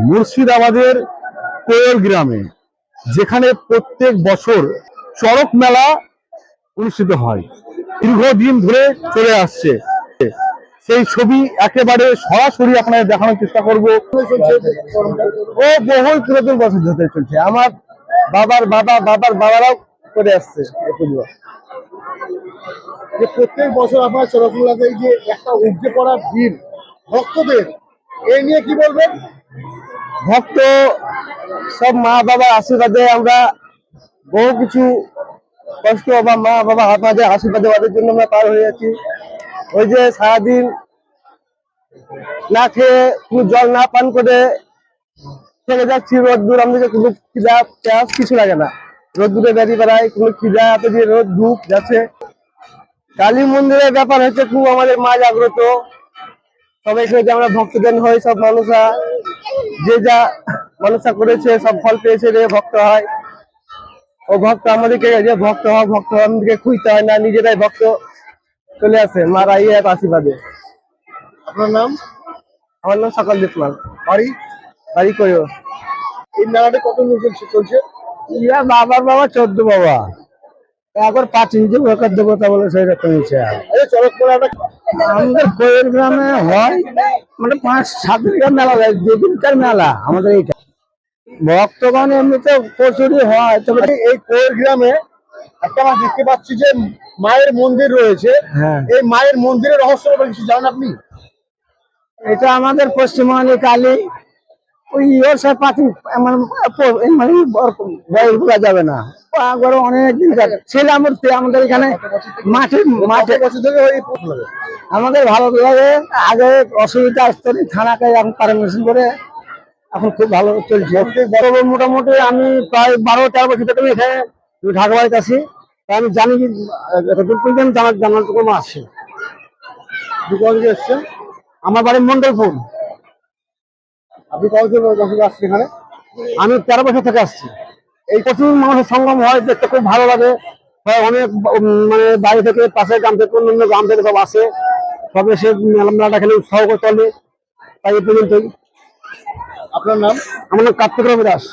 মুর্শিদাবাদের কোয়েল গ্রামে, যেখানে প্রত্যেক বছর চড়ক মেলা অনুষ্ঠিত হয়, দীর্ঘদিন ধরে চলে আসছে, সেই ছবি একেবারে সরাসরি আপনাদের দেখানোর চেষ্টা করব। ও বহু পুরাতন বছর ধরে চলছে, আমার বাবার বাবারাও করে আসছে। যে প্রত্যেক বছর আপনার চড়ক মেলাতে যে একটা উপচে পড়া ভিড় ভক্তদের, এই নিয়ে কি বলবেন? ভক্ত সব মা বাবার আশীর্বাদে আমরা বহু কিছু কষ্ট বা মা বাবা আপনাদের আশীর্বাদে ওদের জন্য আমরা পার হয়ে যাচ্ছি। ওই যে সারাদিন না খেয়ে কোনো জল না পান করে থেকে যাচ্ছি, রোদ্দুর আমাদেরকে কোনো খিদা প্যাস কিছু লাগে না, রোদ্দুরে বেরিয়ে বেড়াই, কোনো খিদা এত দিয়ে রোদ ধূপ যাচ্ছে। কালী মন্দিরের ব্যাপার হচ্ছে খুব আমাদের মা জাগ্রত, সবাই যে আমরা ভক্তদান হই, সব মানুষরা যে যা মানুষরা করেছে সব ফল পেয়েছে, রে ভক্ত হয়। ও ভক্ত আমাদেরকে যে ভক্ত আমাদেরকে খুঁজতে হয় না, নিজেরাই ভক্ত চলে আসে মারা ইয়ে আশীর্বাদে। আপনার নাম? আমার নাম সকাল দেখলাম, বাড়ি কইও। এই মেলাটা কত নির্জন চলছে? ইয়া বাবার বাবা 14 বাবা, একবার 5 ইঞ্চি ওখান দেবতা বলে সেই রকম হয়েছে। চড়ক মেলাটা আমাদের কোয়েল গ্রামে হয় মানে 5-7 দিনের মেলা হয়, যেদিনকার মেলা আমাদের এইটা। ভক্তগণ এমনিতে প্রচুরই হয়, তবে এই কোয়েল গ্রামে একটা আমরা দেখতে পাচ্ছি যে মায়ের মন্দির রয়েছে। হ্যাঁ, এই মায়ের মন্দিরের রহস্য কিছু জানেন আপনি? এটা আমাদের পশ্চিমবঙ্গে কালী ওই সব পাখি মানে বয়স বোঝা যাবে না, অনেক দিন ছিল আমাদের এখানে মাঠে বছর ধরে আমাদের ভালো লাগে। আগে অসুবিধা আসতো না, থানাকে এখন পারমিশন করে এখন খুব ভালো চলছে। মোটামুটি আমি প্রায় 12-13 বছর থেকে এখানে ঢাকা বাড়িতে আছি, আমি জানি যে জানার কোনো আছে। এসছেন? আমার বাড়ি মন্ডলপুর। আপনি কতদিন বছর আসছেন এখানে? আমি 13 বছর থেকে আসছি। এই প্রচুর মানুষের সঙ্গম হয়, দেখতে খুব ভালো লাগে। অনেক মানে বাড়ি থেকে, পাশের গ্রাম থেকে, অন্য গ্রাম থেকে সব আসে, সব এসে মেলাটা খেলে উৎসাহ চলে। তাই এই পর্যন্তই। আপনার নাম? আমার নাম কার্তিক রবি দাস।